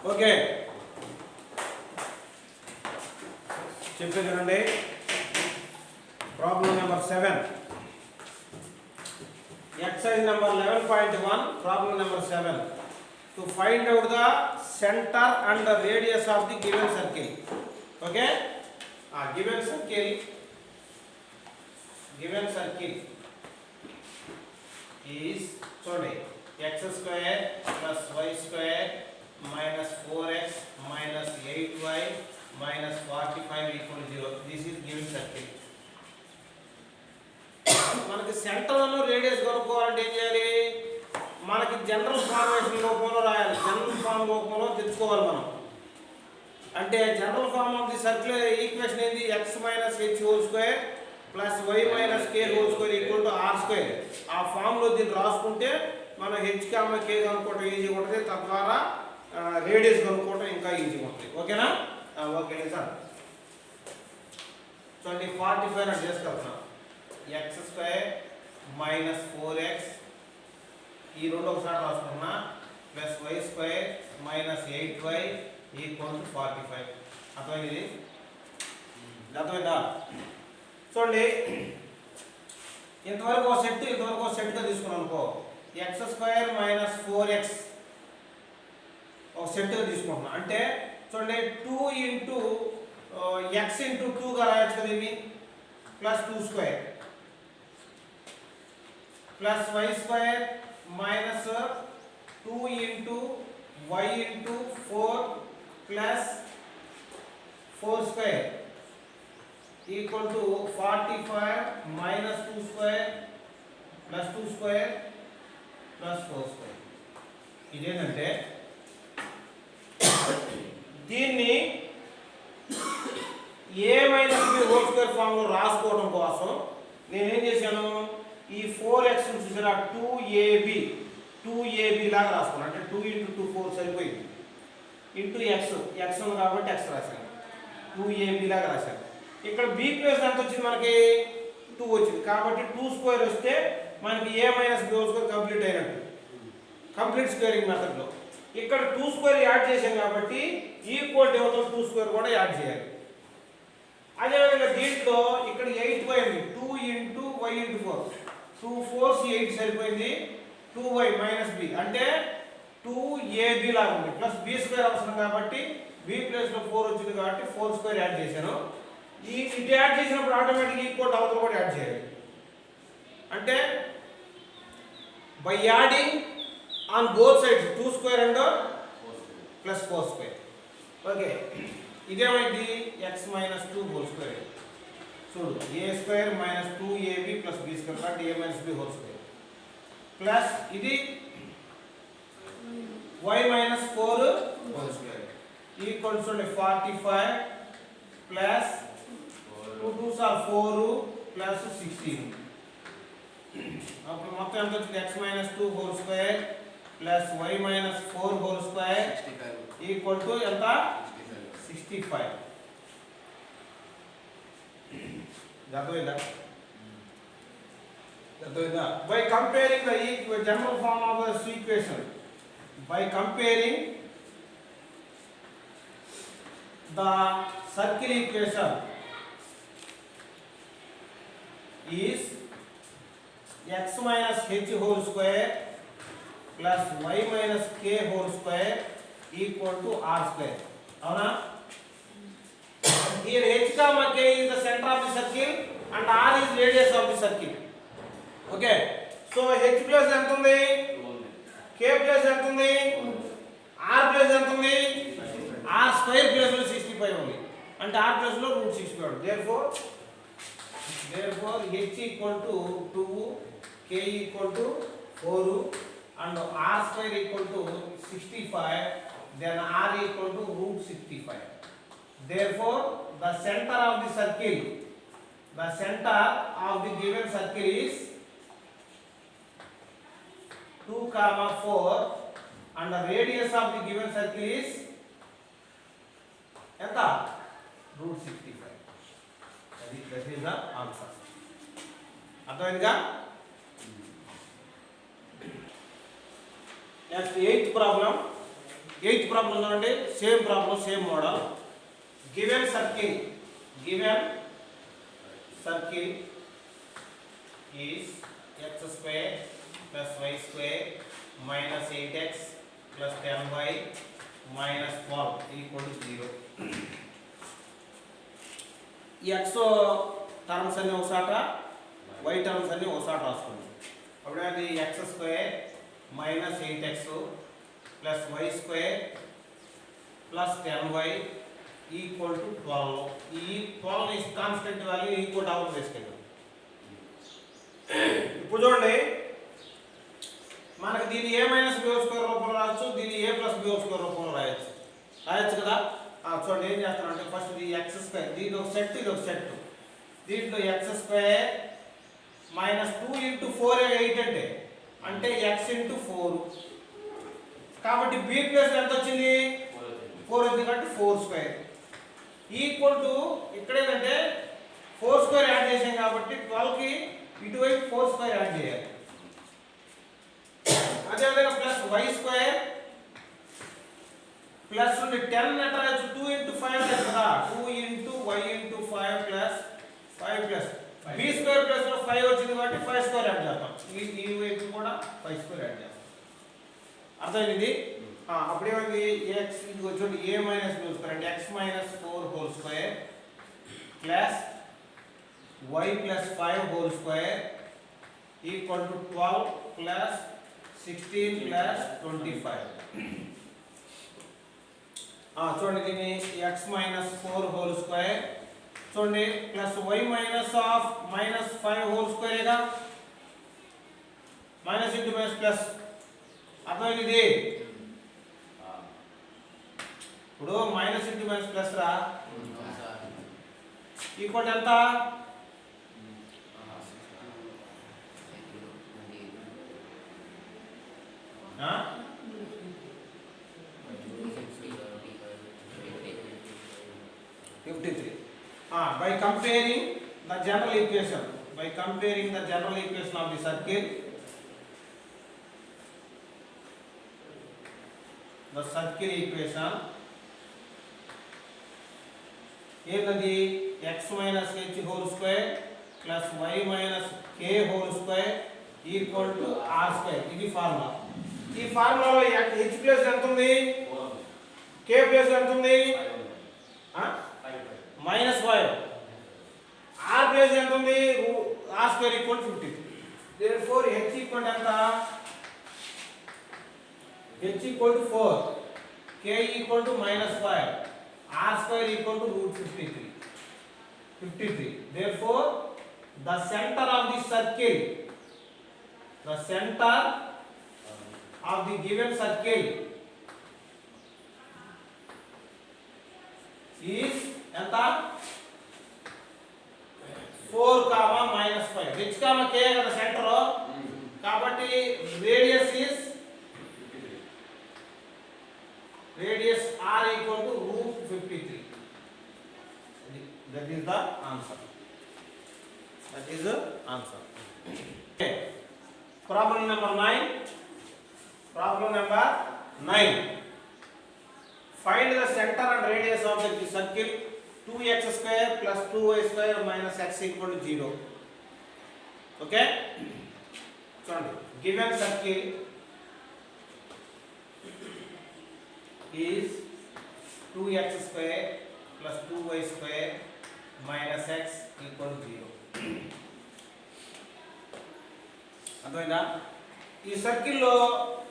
Okay చెప్పే చూడండి problem number 7 exercise number 11.1 problem number 7 to find out the center and the radius of the given circle. Okay, given circle is sorry x square plus y square minus 4x minus 8y minus 45 equal to 0. This is given circle. మనకి centre అను radius కనుక్కోవాలంటే ఏం చేయాలి? మనకి general formation రూపంలో రాయాలి. General form రూపంలో తెచ్చుకోవాలి మనం. అంటే general form of the circular equation ఏంది? x minus h whole square plus y minus k whole square equal to r square. ఆ ఫామ్లో దీన్ని రాసుకుంటే మనం h కామ k కనుక్కోవడం ఈజీగా ఉంటుంది. తద్వారా రేడియస్ కనుక్కోవడం ఇంకా ఈజీగా ఉంటుంది. ఓకేనా? Okay sir. చూడండి 45 అని చేసుకుంటున్నాం. x స్క్వేర్ మైనస్ 4x ఈ రెండు ఒకసారి రాసుకున్నా plus y square minus 8y equal to 45. అర్థమైంది? అర్థమైందా? చూడండి ఇంతవరకు ఒక సెట్గా తీసుకున్నాం అనుకో. x స్క్వేర్ మైనస్ 4x ఒక సెట్గా తీసుకుంటున్నాం. అంటే చూడండి 2 ఇంటూ x ఇంటూ 2గా రాయొచ్చు కదా ఇది. Plus 2 square plus y square minus 2 into y into 4 plus 4 square equal to 45 minus 2 square plus 2 square plus 4 square. ఇదేంటంటే దీన్ని a minus b whole square form లో రాసుకోవడం కోసం నేను ఏం చేశాను? ఈ 4x చూసారా 2ab లాగా రాసుకున్నాను. అంటే 2 ఇంటూ 2 4 సరిపోయింది. ఇంటూ x ఉంది కాబట్టి x రాశాను. 2ab లాగా రాశాను. ఇక్కడ b ప్లేస్ ఎంత వచ్చింది? మనకి 2 వచ్చింది. కాబట్టి 2 స్క్వేర్ వస్తే మనకి a minus b whole square complete అయినట్టు. కంప్లీట్ స్క్వేరింగ్ మెథడ్లో ఇక్కడ 2 స్క్వేర్ యాడ్ చేసాం కాబట్టి ఈక్వల్ టు 2 స్క్వేర్ కూడా యాడ్ చేయాలి. అదేవిధంగా దీంట్లో ఇక్కడ 8y ఉంది. 2 ఇంటూ y ఇంటూ 4 2 4 8 సరిపోయింది. 2y మైనస్ b అంటే 2ab లాగా ఉంది. ప్లస్ b స్క్వేర్ అవసరం కాబట్టి b ప్లేస్ లో 4 వచ్చింది కాబట్టి 4 స్క్వేర్ యాడ్ చేశాను. ఇది యాడ్ చేసినప్పుడు ఆటోమేటిక్ ఈక్వల్ అవతల కూడా యాడ్ చేయాలి. అంటే by adding on both sides 2 square and plus 4 square. Okay, ఇదేమైంది? x minus 2 whole square. చూడు a square minus 2ab plus b square కాబట్టి a minus b whole square plus ఇది y minus 4 whole square equal to 45 plus 2 2s or 4 plus 16. అప్పుడు మొత్తం ఎంత వచ్చింది? x minus 2 whole square plus y minus 4 whole square equal to ఎంత? 65. By comparing the general form of the equation, by comparing the circle equation is x minus h whole square plus y minus k whole square equal to r square. అవునా? Here h comma k is the center of the circle and r is radius of the circle. Okay, so h plus ఎంత ఉంది? k plus ఎంత ఉంది? r plus ఎంత ఉంది? r square plus లో 65 ఉంది. అంటే r plus లో √65. therefore h equal to 2, k equal to 4 and r square equal to 65, then r equal to √65. Therefore the center of the circle, the center of the given circle is 2, 4 and the radius of the given circle is ఎంత? √65. that is the answer. అర్థమైందిగా? Next 8th problem. Eighth problem చూడండి, same problem, same model. Given circle is x square plus y square minus 8x plus 10y minus 12 equal to 0. ఈ x terms అన్ని ఒకసాట, y terms అన్ని ఒకసాట రాసుకోండి. అప్పుడు అది x square minus 8x plus y square plus 10y equal to 12. ఈ 12 is constant value, equal to out వేసుకెళ్ళాం. ఇప్పుడు చూడండి, మనకి దీన్ని a minus b whole square రూపంలో రాయొచ్చు, దీన్ని a plus b whole square రూపంలో రాయొచ్చు కదా. చూడండి ఏం చేస్తానంటే, ఫస్ట్ ఇది ఎక్స్ స్క్వేర్, దీని ఒక సెట్, ఇది ఒక సెట్. దీంట్లో ఎక్స్ స్క్వేర్ మైనస్ 2 ఇంటూ 4 8 అంటే ఎక్స్ ఇంటూ 4. కాబట్టి బి ప్లస్ ఎంత వచ్చింది, 4 వచ్చింది కాబట్టి 4 స్క్వేర్ ఈక్వల్ టు, ఇక్కడ ఏంటంటే 4 స్క్వేర్ యాడ్ చేసాం కాబట్టి 12కి ఇటువైపు 4 స్క్వేర్ యాడ్ చేయాలి. అదేవిధంగా ప్లస్ వై స్క్వేర్ ప్లస్ 10 అంటే 2 ఇంటూ 5 కదా, 2 into Y into 5 plus 5 plus B square plus 5 వచ్చింది కాబట్టి 5 స్క్వేర్ యాడ్ చేస్తాం. ఈ వైపు కూడా 5 స్క్వేర్ యాడ్ చేస్తాం. అర్థమైంది. అప్పుడు ఏమైంది, ఎక్స్ ఇది వచ్చి ఏ మైనస్ బి స్క్వేర్ అంటే X minus 4 whole square plus y plus 5 whole square equal to 12 plus 16 plus 25. చూడండి దీన్ని x minus 4 whole square చూడండి plus y minus of minus 5 whole square ఏగా, మైనస్ ఇంటూ మైనస్ ప్లస్. అర్థమైంది ఇది. ఇప్పుడు minus into minus plus రా, equal ఎంత, by comparing the general equation of the circle, equation ఏంటది, x minus h whole square plus y minus k whole square equal to r square. ఇది formula. ఈ ఫార్ములాలో h plus ఎంత ఉంది, k plus ఎంత ఉంది, minus 5. r plus ఎంత ఉంది, r square equal 50. therefore h equal ఎంత, h equal to 4, k equal to minus 5, r square equal to root 53. therefore the center of the circle, of the given circle is enta 4, minus 5. h, k కదా center, కాబట్టి radius r equal to root 53. That is the answer. Okay. Problem number 9. Find the center and radius of the circle 2x square plus 2y square minus x equal to 0. Okay. Given circle is 2x square plus 2y square minus x equal to 0. అర్థమైందా? ఈ సర్కిల్లో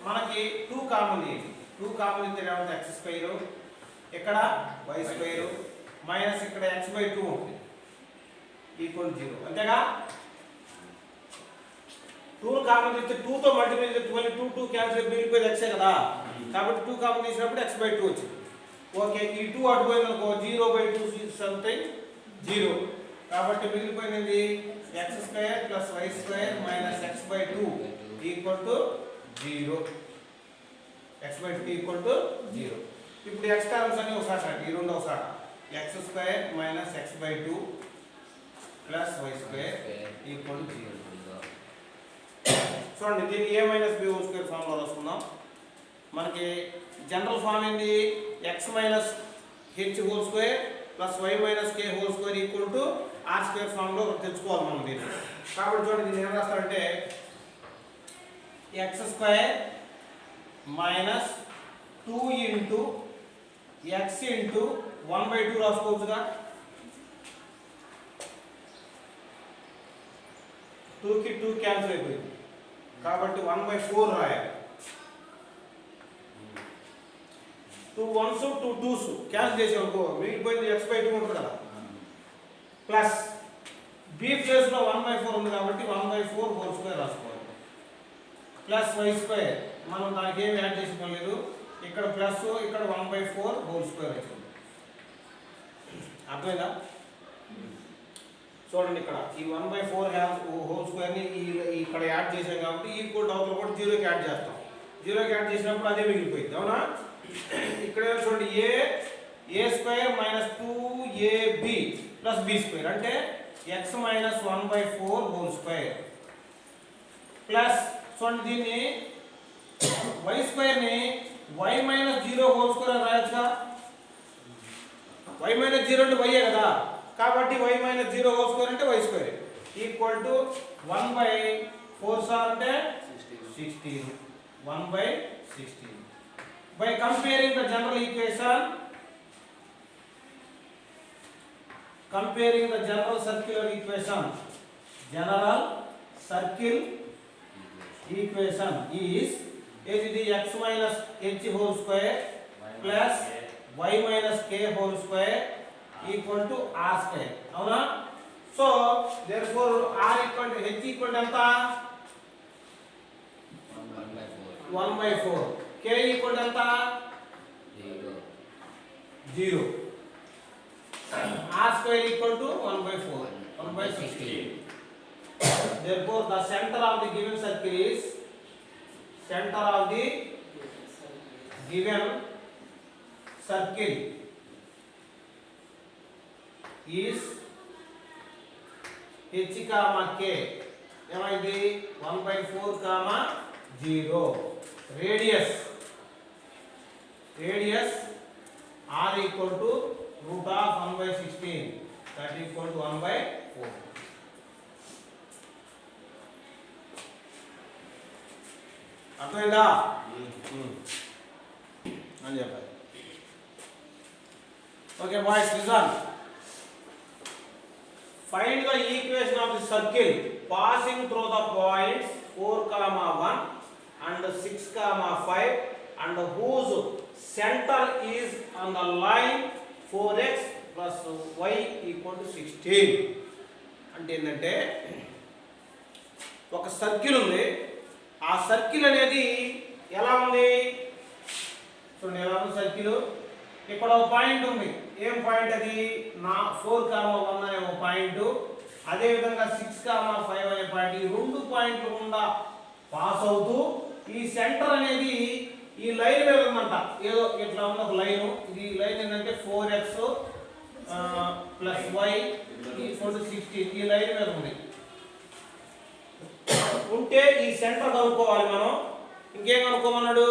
మనకి 2 common ఉంది. 2 common అయితే ఏమవుతుంది, x square ఇక్కడ y square minus ఇక్కడ x/2 ఉంటుంది ఈక్వల్ 0. అంతేగా? 2 కామన్ తీస్తే 2 తో మల్టిప్లై చేస్తే 2 క్యాన్సిల్ మిగిలిపోయేది x కదా. కాబట్టి 2 కామన్ తీసినప్పుడు x/2 వచ్చింది. ఓకే, ఈ 2 అటు పోయిందనుకో 0/2 సంథింగ్ 0. కాబట్టి మిగిలిపోయింది x square plus y square minus x/2 equal to 0. x/2 equal to 0. ఇప్పుడు x టర్మ్స్ అన్ని ఒకసారి ఈ రెండు ఒకసారి x square minus x/2 plus y square equal to 0. చూడండి దీన్ని a minus b whole square formula రాసుకుందాం. మనకి జనరల్ ఫామ్ ఏంది x minus h whole square plus y minus k whole square equal to r square ఫామ్లో తెచ్చుకోవాలి మనం దీన్ని. కాబట్టి చూడండి దీన్ని ఏం రాస్తారంటే x square minus 2 into x into 1/2 రాసుకోవచ్చుగా. 2కి 2 క్యాన్సిల్ అయిపోయింది కాబట్టి 1/4 రాయాలి. 2 1s 2 2s క్యాన్సిల్ చేసి అనుకో మిగిలిపోయింది x/2 ఉంటుంది కదా. ప్లస్ b ప్లేస్లో 1/4 ఉంది కాబట్టి 1/4 హోల్ స్క్వేర్ రాసుకోవాలి. ప్లస్ y స్క్వేర్ మనం దానికి ఏమి యాడ్ చేసుకోలేదు, ఇక్కడ ప్లస్ ఇక్కడ 1/4 హోల్ స్క్వేర్ వచ్చింది. అర్థమైందా? చూడండి ఇక్కడ ఈ 1/4 హోల్ స్క్వేర్ని ఇక్కడ యాడ్ చేసాం కాబట్టి ఈక్వల్ అవతల కూడా 0కి యాడ్ చేస్తాం. 0కి యాడ్ చేసినప్పుడు అదే మిగిలిపోయింది అవునా. ఇక్కడ చూడండి a square minus 2ab plus B square అంటే x minus 1/4 whole square plus చూడండి దీన్ని y స్క్వేర్ని y మైనస్ 0 హోల్ స్క్వేర్ అని రాయొచ్చుగా. y మైనస్ 0 అంటే y కదా, కాబట్టి y మైనస్ 0 హోల్ స్క్వేర్ అంటే y square equal to 1/4 sir అంటే 16 1/16. By comparing the general equation, comparing the general circular equation, general circle equation is x minus h whole square plus y minus k whole square equal to r square. అవునా? So therefore r equal to h equal to ఎంత 1/4, k equal to ఎంత 0, r square equal to 1/4 1/16. Therefore the center of the given circle is center of the given circle is h comma k ఏమైంది 1/4 comma 0. radius r equal to root of 1/16, that equal to 1/4. అర్థమైందా అని చెప్పాలి. Okay boys listen. Find the equation of the circle passing through the points 4, 1 and 6, 5 and whose center is on the line 4x plus y equal to 16. అంటే ఏంటంటే ఒక circle ఉంది, ఆ circle అనేది ఎలా ఉంది చూడండి. ఎలా ఉంది సర్కిల్? ఇక్కడ ఒక పాయింట్ ఉంది. ఏం పాయింట్ అది? 4, 1 అనే ఒక పాయింట్, అదేవిధంగా 6, 5 అనే పాయింట్. ఈ రెండు పాయింట్లు గుండా పాస్ అవుతూ ఈ సెంటర్ అనేది ఈ లైన్ మీద ఉందంట. ఏదో ఇట్లా ఉన్న ఒక లైన్. ఇది లైన్ ఏంటంటే 4x plus y equal to 16. ఈ లైన్ మీద ఉంది. ఉంటే ఈ సెంటర్ కనుక్కోవాలి మనం. ఇంకేం కనుక్కోమన్నాడు?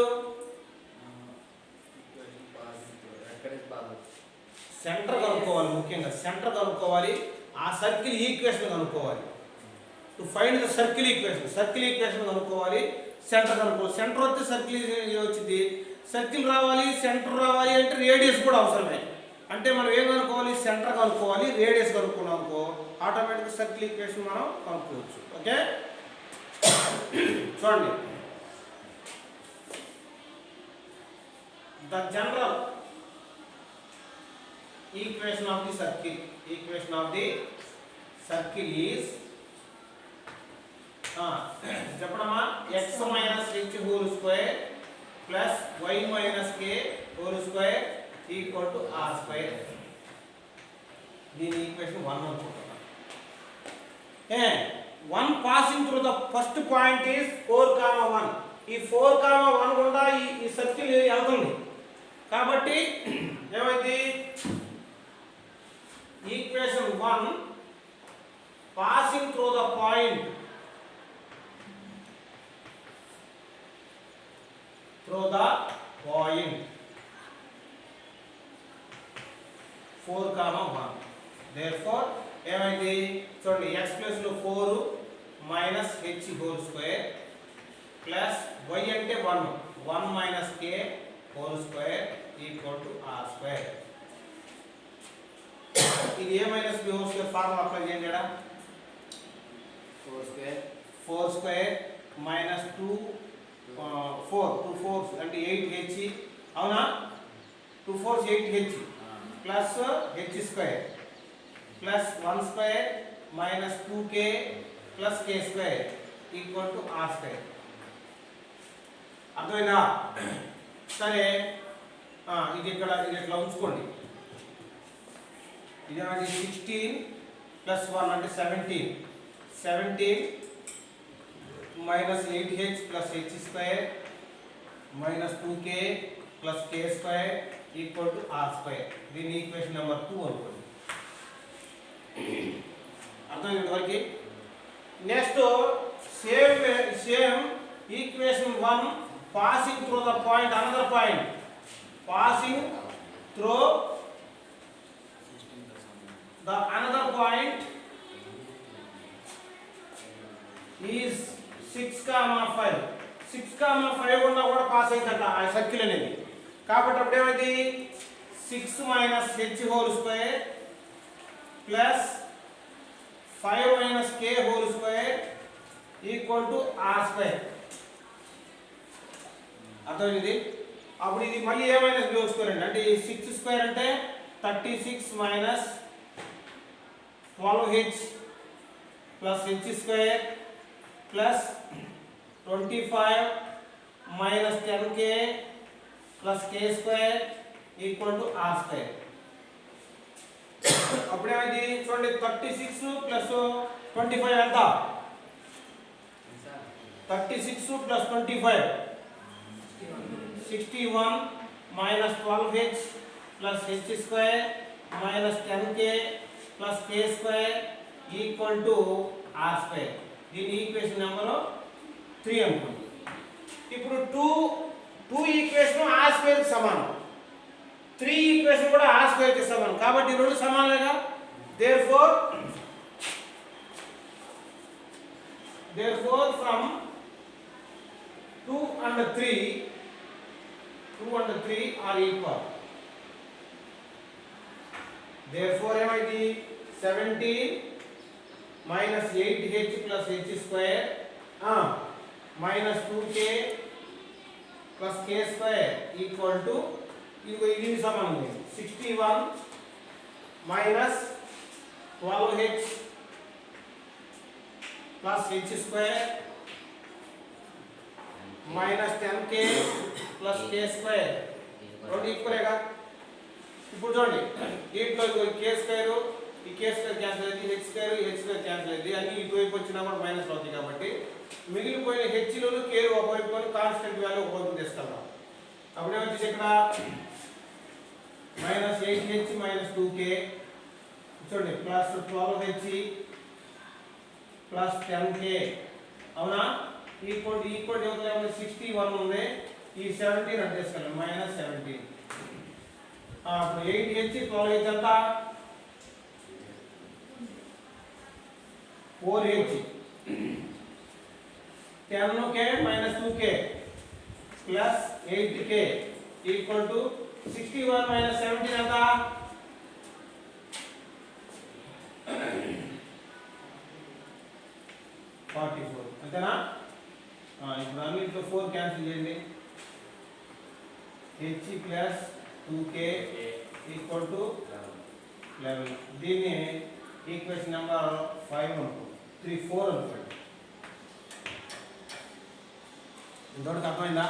సెంటర్ కనుక్కోవాలి. ముఖ్యంగా సెంటర్ కనుక్కోవాలి. ఆ సర్కిల్ ఈక్వేషన్ కనుక్కోవాలి. To find the circle equation కనుక్కోవాలి. సెంటర్ కనుక్కోవాలి. సెంటర్ వస్తే సర్కిల్ వచ్చింది. సర్కిల్ రావాలి, సెంటర్ రావాలి అంటే రేడియస్ కూడా అవసరమే. అంటే మనం ఏం కనుక్కోవాలి? సెంటర్ కనుక్కోవాలి, రేడియస్ కనుక్కున్నాం అనుకో ఆటోమేటిక్గా సర్కిల్ ఈక్వేషన్ మనం కనుక్కోవచ్చు. ఓకే చూడండి. The general equation of the circle is చెప్పడమా x minus h whole square plus y minus k whole square equal to r square. దీని ఈక్వేషన్ 1 అనుకుంటున్నాం. 1 passing through the first point is 4, 1. ఈ 4, 1 గుండా ఈ circle వెళ్తుంది కాబట్టి ఏమైంది? Equation 1 passing through the point through the 4, 1. Therefore ఏమైంది చూడండి x ప్లస్ లో 4 minus h whole square plus y అంటే 1 minus k whole square equal to r square. ఇది a minus b whole square formula apply చేయండి ఇక్కడ 4 square minus 2 4 అంటే 8h అవునా 2 4 8h plus h square plus 1 square minus 2k plus k square equal to r square. అర్థమైందా? సరే ఇది ఇక్కడ ఇది ఇట్లా ఉంచుకోండి. ఇది అనేది 16 ప్లస్ 1 అంటే 17 minus 8h plus h square minus 2k plus k square equal to r square. దీని ఈక్వేషన్ నెంబర్ 2 అనుకోండి. అర్థమైంది వరకు? Next same equation 1 passing through the point another point passing through the another point is 6,5 6,5 ఉన్నా కూడా pass అవుతుంట ఆ circle అనేది. కాబట్టి అప్పుడు ఏమైంది 6 minus h whole square plus 5 minus k whole square equal to r square. అర్థమైంది? అప్పుడు ఇది మళ్ళీ ఏ మైనస్ b హోల్ స్క్వేర్ అండి. అంటే 6 స్క్వేర్ అంటే 36 minus 12h plus h square plus 25 minus 10k plus k square equal to r square. అప్పుడు ఏమైంది చూడండి 36 ప్లస్ 25 ఎంత 36 plus 25 61 minus 12h plus h square minus 10k plus k square equal to r square. దీని equation number 3 అనుకోండి. ఇప్పుడు 2 equation r square కి సమానం 3 equation కూడా r స్క్వేర్ కి సమానం. కాబట్టి రెండు సమానమేగా. therefore from 2 and 3 are equal. therefore ఏమైంది 17 minus 8h plus h square minus 2k plus k square equal to ఇది సమానం 61 minus 12h plus h square minus 10k plus k square రెండు ఈక్వలేగా. ఇప్పుడు చూడండి దీంట్లో k స్క్వేర్ ఈ k స్క్వేర్ క్యాన్సిల్ అయ్యింది h square cancel అయ్యింది అన్ని ఇటువైపు వచ్చినా కూడా మైనస్ అవుతాయి. కాబట్టి మిగిలిపోయిన హెచ్లను k ఒకవైపు కాన్స్టెంట్ వాల్యూ ఒకవైపు తీసుకెళ్దాం. అప్పుడు ఏమొచ్చేసి ఇక్కడ మైనస్ 8h మైనస్ 2k చూడండి ప్లస్ 12h ప్లస్ 10k అవునా ఈక్వల్ ఏమవుతుంది 61 ఉంది ఈ 17 అంటే తీసుకెళ్ళాం మైనస్ 17. అప్పుడు 8h 12h ఎంత 4h 10k minus 2k plus 8k equal to 61 minus 17 ఎంత 44 అంతేనా. ఇప్పుడు అన్నింటిలో 4 క్యాన్సిల్ చేయండి h plus 2k equal to 11. దీన్ని ఈక్వేషన్ నెంబర్ 5 అనుకో 4 అనుకోండి. ఇంతవరకు అర్థమైందా?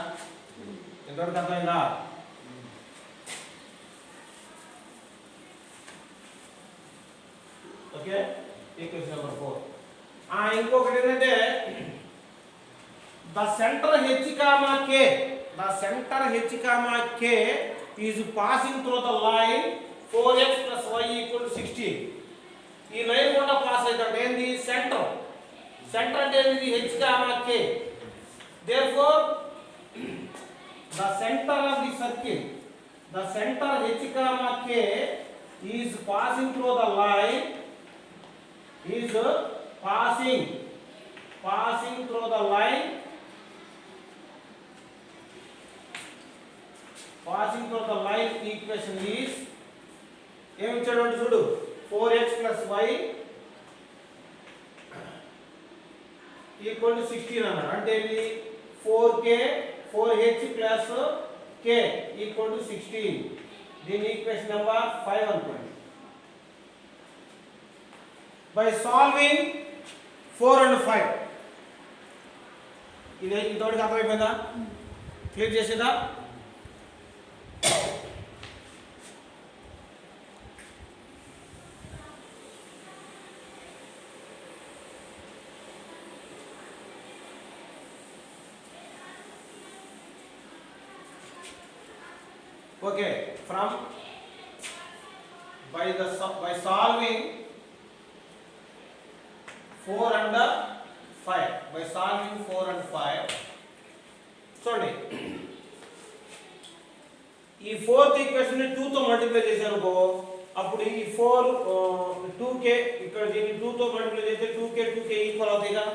Okay equation number 4. ఇంకొకటి ఏంటంటే the centre h, k is passing through the line 4x plus y equal to 16. ఈ లైన్ గుండా పాస్ అవుతాడు ఏంది సెంటర్ అంటే ఏంది h, k. therefore the center of the circle h, k is passing through the line, is passing through the line, equation is ఏమి ఇచ్చాడు అంటే చూడు 4x plus y equal to 16 అన్నాడు. అంటే ఇది 4h plus k equal to 16. దీని equation number 5 అనుకోండి. By solving 4 and 5 ఇదే ఇంతవరకు అర్థమైపోయిందా? క్లియర్ చేసేదా? Okay, by solving 4 and 5, by solving 4 and 5 చూడండి ఈ ఫోర్త్ ఈక్వేషన్ ని 2 తో మల్టిప్లై చేశానుకో అప్పుడు ఈ 2k ఇక్కడ దీన్ని 2 తో మల్టిప్లై చేస్తే 2k ఈక్వల్ అవుతాయి కదా.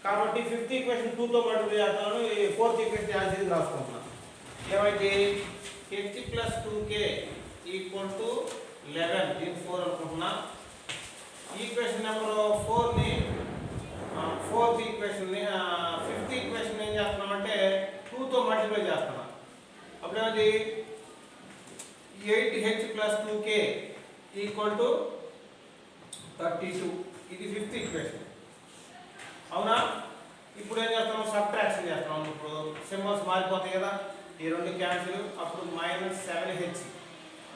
కాబట్టి ఫిఫ్త్ ఈక్వేషన్ 2 తో మల్టిప్లై చేస్తాను, ఈ fourth equation as it is రాసుకుంటున్నాను. ఏమైతే h plus 2k equal to 11, దీని 4 అనుకుంటున్నా. ఈక్వేషన్ నెంబర్ 4 ని ఫోర్త్ ఈక్వేషన్ ని ఫిఫ్త్ ఈక్వేషన్ ఏం చేస్తున్నామంటే 2 తో మల్టిప్లై చేస్తున్నా. అప్పుడు ఏమైంది 8h plus 2k equal to 32. ఇది ఫిఫ్త్ ఈక్వేషన్ అవునా. ఇప్పుడు ఏం చేస్తాం, సబ్ట్రాక్షన్ చేస్తాం. ఇప్పుడు సింబల్స్ మారిపోతాయి కదా, ఈ రెండు క్యాన్సిల్. అప్పుడు -7h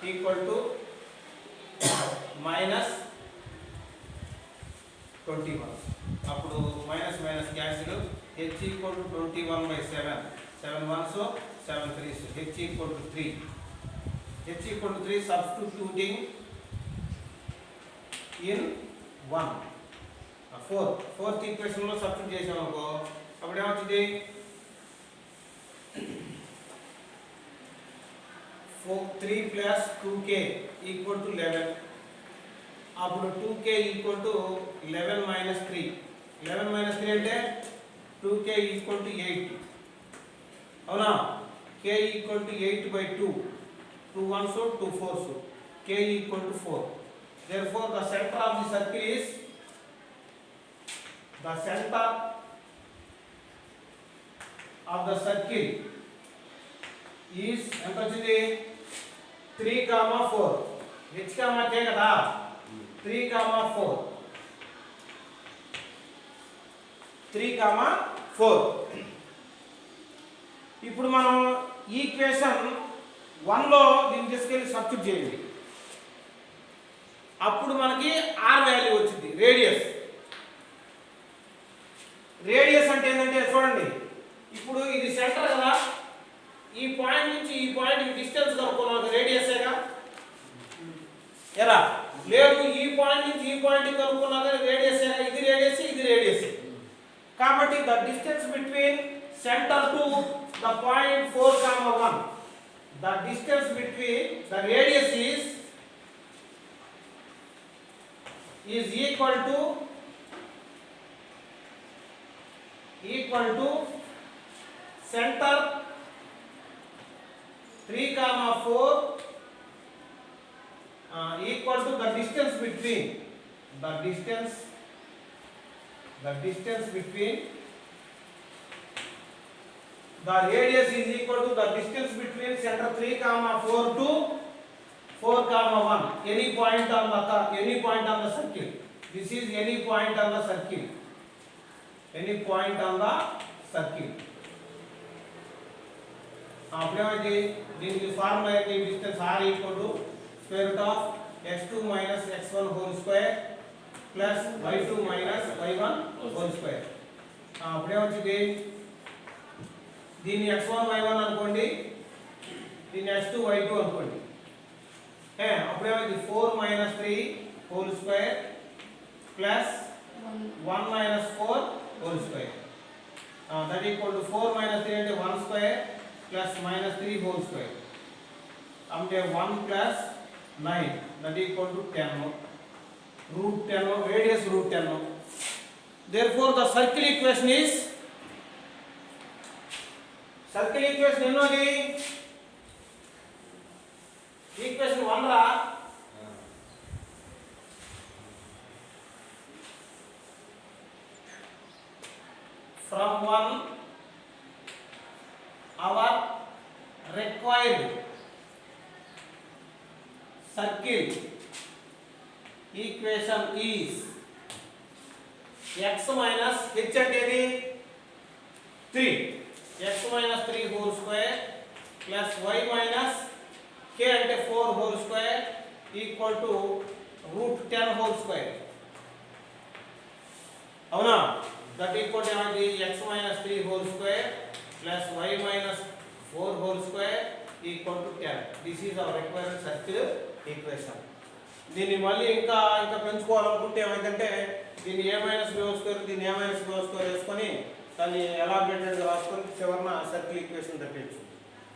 ఈక్వల్ టు -21. అప్పుడు minus minus cancel. h equal to 21/7, 7 1s 7 3s, h equal to 3. h equal to 3 substituting in 1 fourth equation లో సబ్స్టిట్యూట్ చేసాం అనుకో అప్పుడు ఏమవుతుంది 3 plus 2k equal to 11. అప్పుడు 2k equal to 11 minus 3. 11 minus 3 అంటే 2k equal to 8 అవునా. k equal to 8/2, 2 1s 2 4s, k equal to 4. Therefore the center of the circle is ఎంత వచ్చింది 3, 4. h, k కదా 3, 4. 3, 4. ఇప్పుడు మనం ఈక్వేషన్ 1 లో దీన్ని తీసుకెళ్ళి సబ్స్టిట్యూట్ చేయండి. అప్పుడు మనకి r వాల్యూ వచ్చింది. రేడియస్ అంటే ఏంటంటే చూడండి, ఇప్పుడు ఇది సెంటర్ కదా, ఈ పాయింట్ నుంచి ఈ పాయింట్ డిస్టెన్స్ కనుక్కున్నాం, రేడియసేగా ఎరా లేదు. ఈ పాయింట్ నుంచి ఈ పాయింట్ కనుక్కున్నా కానీ రేడియసేగా. ఇది రేడియస్. కాబట్టి the distance between centre to the point 4, 1, the distance between the radius is equal to center 3, 4 equal to the distance between the distance between the radius is equal to the distance between center 3, 4 to 4, 1, any point on the circle. This is any point on the circle. అప్పుడేమైతే దీనికి formula ఏంటి, distance r equal to square root of x2 minus x1 whole square plus y2 minus y1 whole square. అప్పుడేమొచ్చింది దీన్ని x1 y1 అనుకోండి, దీన్ని x2 y2 అనుకోండి. అప్పుడేమైంది 4 minus 3 whole square plus 1 minus 4 whole square. That equal to 4 minus 3 అంటే 1 square plus minus 3 whole square. అంటే 1 plus 9 that equal to 10 root 10 radius root 10. Therefore the circle equation ఎన్నోది equation 1 రా from 1 our required circle equation is x minus h అంటే 3 x minus 3 whole square plus y minus k అంటే 4 whole square equal to root 10 whole square. అవునా that equal to x minus 3 whole square plus y minus 4 whole square equal to 10. This is our required circle equation. దీన్ని మళ్ళీ ఇంకా పెంచుకోవాలనుకుంటే ఏమైందంటే దీన్ని a minus b whole square దీన్ని a minus b whole square వేసుకొని దాన్ని ఎలాబరేటెడ్గా రాసుకొని చివరిన సర్కిల్ ఈక్వేషన్ తప్పించు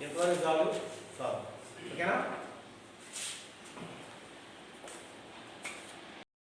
ఎంతవరకు చాలు ఓకేనా.